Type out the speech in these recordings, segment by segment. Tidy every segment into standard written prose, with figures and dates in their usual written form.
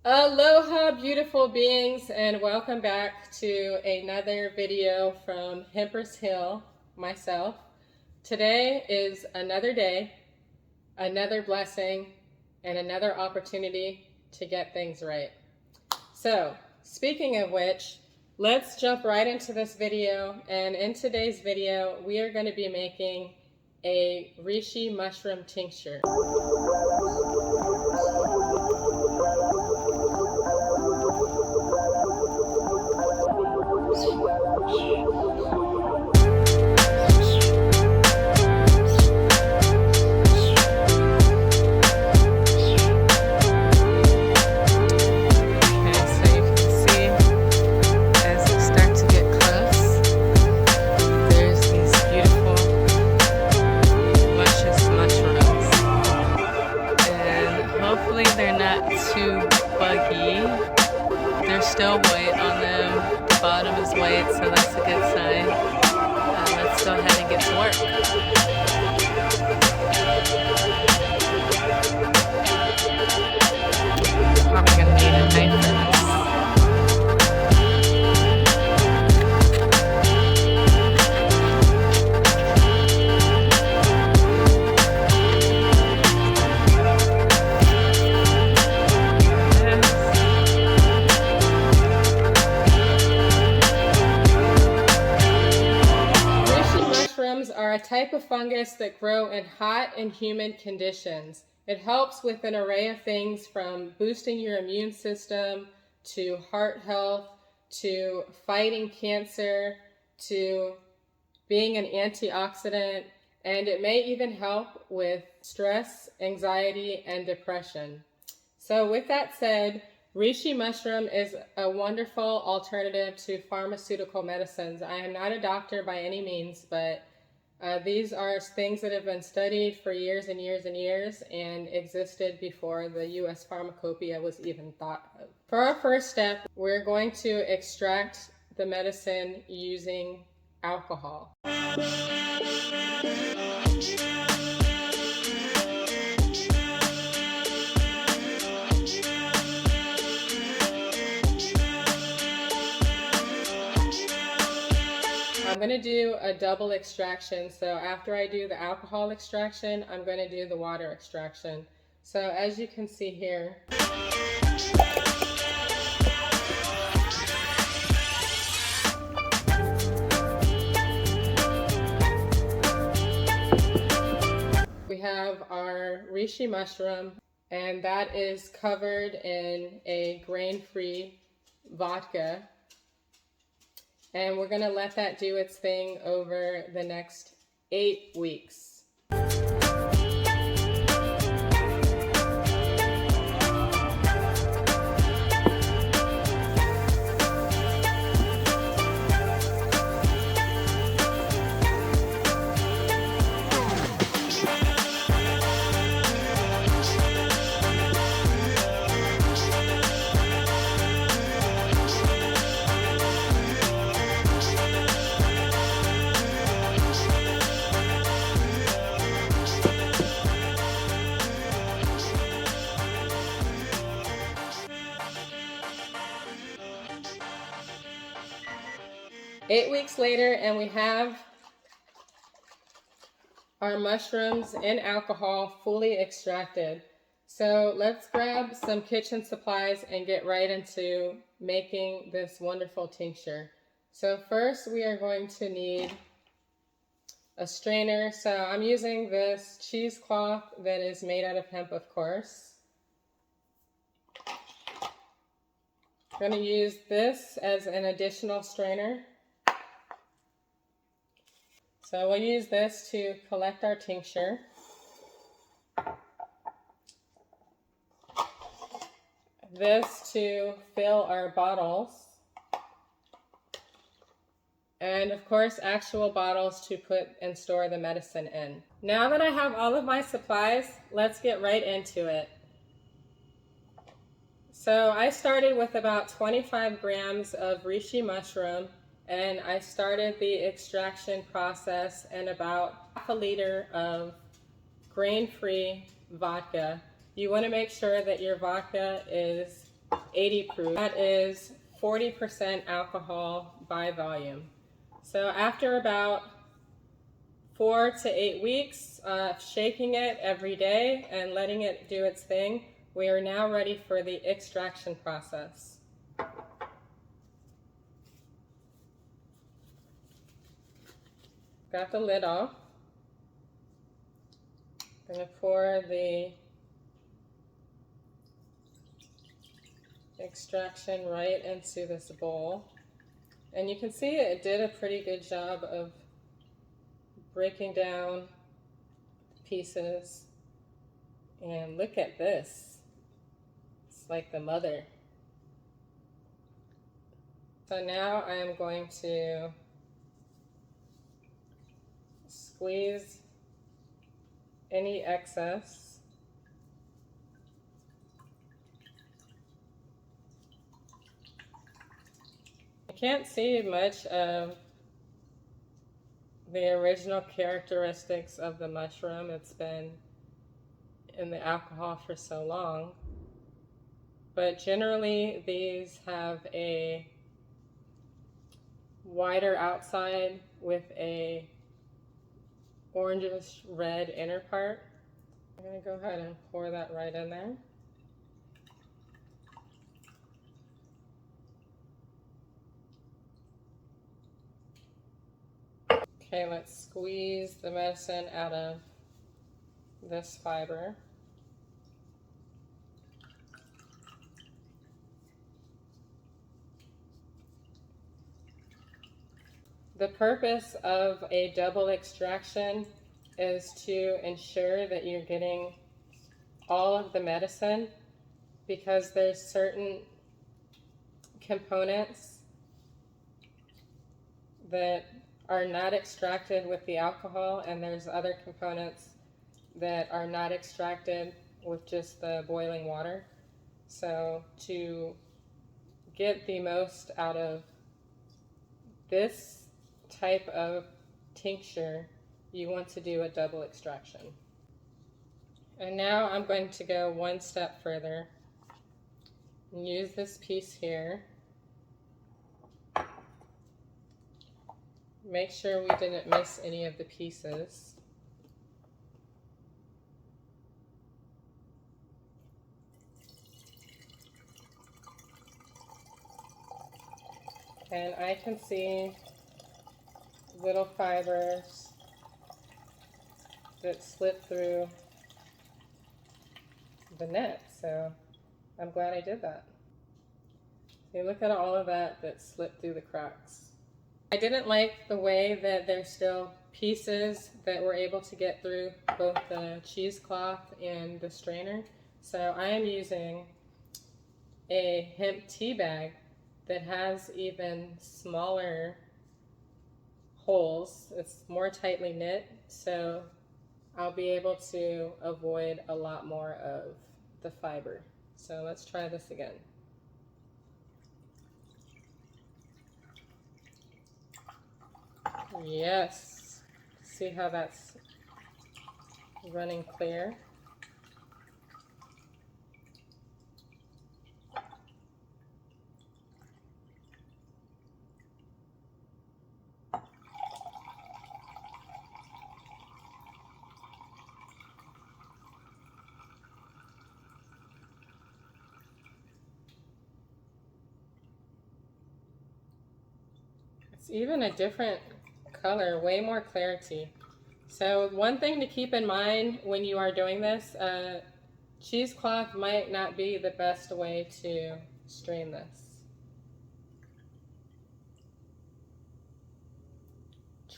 Aloha, beautiful beings, and welcome back to another video from Hempress Hill, myself. Today is another day, another blessing, and another opportunity to get things right. So, speaking of which, let's jump right into this video. And in today's video, we are going to be making a reishi mushroom tincture. They're still white on them. The bottom is white, so that's a good sign. Let's go ahead and get to work. Probably gonna need a knife for this. Are a type of fungus that grow in hot and humid conditions. It helps with an array of things from boosting your immune system to heart health to fighting cancer to being an antioxidant, and it may even help with stress, anxiety, and depression. So with that said, reishi mushroom is a wonderful alternative to pharmaceutical medicines. I am not a doctor by any means, but these are things that have been studied for years and years and years and existed before the U.S. pharmacopoeia was even thought of. For our first step, we're going to extract the medicine using alcohol. I'm going to do a double extraction. So after I do the alcohol extraction, I'm going to do the water extraction. So as you can see here, we have our reishi mushroom, and that is covered in a grain-free vodka. And we're going to let that do its thing over the next 8 weeks. Eight weeks later, and we have our mushrooms and alcohol fully extracted. So let's grab some kitchen supplies and get right into making this wonderful tincture. So first we are going to need a strainer. So I'm using this cheesecloth that is made out of hemp, of course. I'm going to use this as an additional strainer. So we'll use this to collect our tincture. This to fill our bottles. And of course, actual bottles to put and store the medicine in. Now that I have all of my supplies, let's get right into it. So I started with about 25 grams of reishi mushroom, and I started the extraction process in about half a liter of grain-free vodka. You want to make sure that your vodka is 80 proof. That is 40% alcohol by volume. So after about 4 to 8 weeks of shaking it every day and letting it do its thing, we are now ready for the extraction process. Got the lid off. I'm going to pour the extraction right into this bowl. And you can see it did a pretty good job of breaking down pieces. And look at this. It's like the mother. So now I am going to squeeze any excess. I can't see much of the original characteristics of the mushroom. It's been in the alcohol for so long. But generally these have a wider outside with a orangish red inner part. I'm going to go ahead and pour that right in there. Okay, let's squeeze the medicine out of this fiber. The purpose of a double extraction is to ensure that you're getting all of the medicine, because there's certain components that are not extracted with the alcohol, and there's other components that are not extracted with just the boiling water. So to get the most out of this type of tincture, you want to do a double extraction. And now I'm going to go one step further and use this piece here. Make sure we didn't miss any of the pieces. And I can see little fibers that slip through the net, so I'm glad I did that. See, look at all of that slipped through the cracks. I didn't like the way that there's still pieces that were able to get through both the cheesecloth and the strainer, so I am using a hemp tea bag that has even smaller holes. It's more tightly knit, so I'll be able to avoid a lot more of the fiber. So let's try this again. Yes, see how that's running clear? It's even a different color, way more clarity. So one thing to keep in mind when you are doing this, cheesecloth might not be the best way to strain this.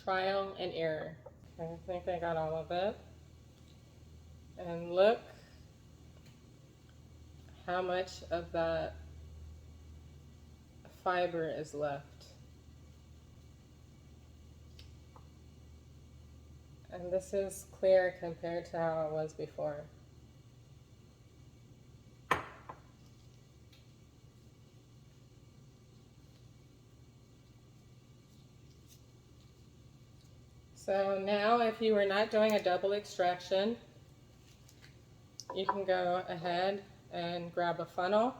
Trial and error. I think I got all of it. And look how much of that fiber is left. And this is clear compared to how it was before. So now if you were not doing a double extraction, you can go ahead and grab a funnel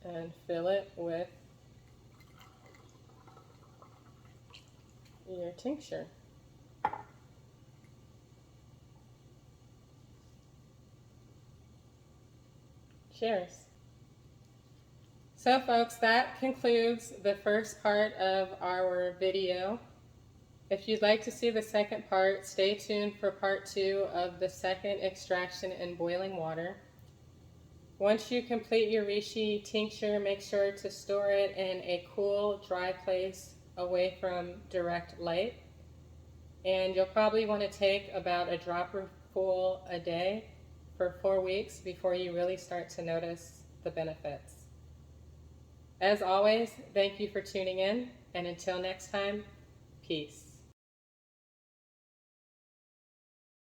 and fill it with your tincture. Cheers. So folks, that concludes the first part of our video. If you'd like to see the second part, stay tuned for part 2 of the second extraction in boiling water. Once you complete your reishi tincture, make sure to store it in a cool, dry place away from direct light. And you'll probably want to take about a dropperful a day for 4 weeks before you really start to notice the benefits. As always, thank you for tuning in, and until next time, peace.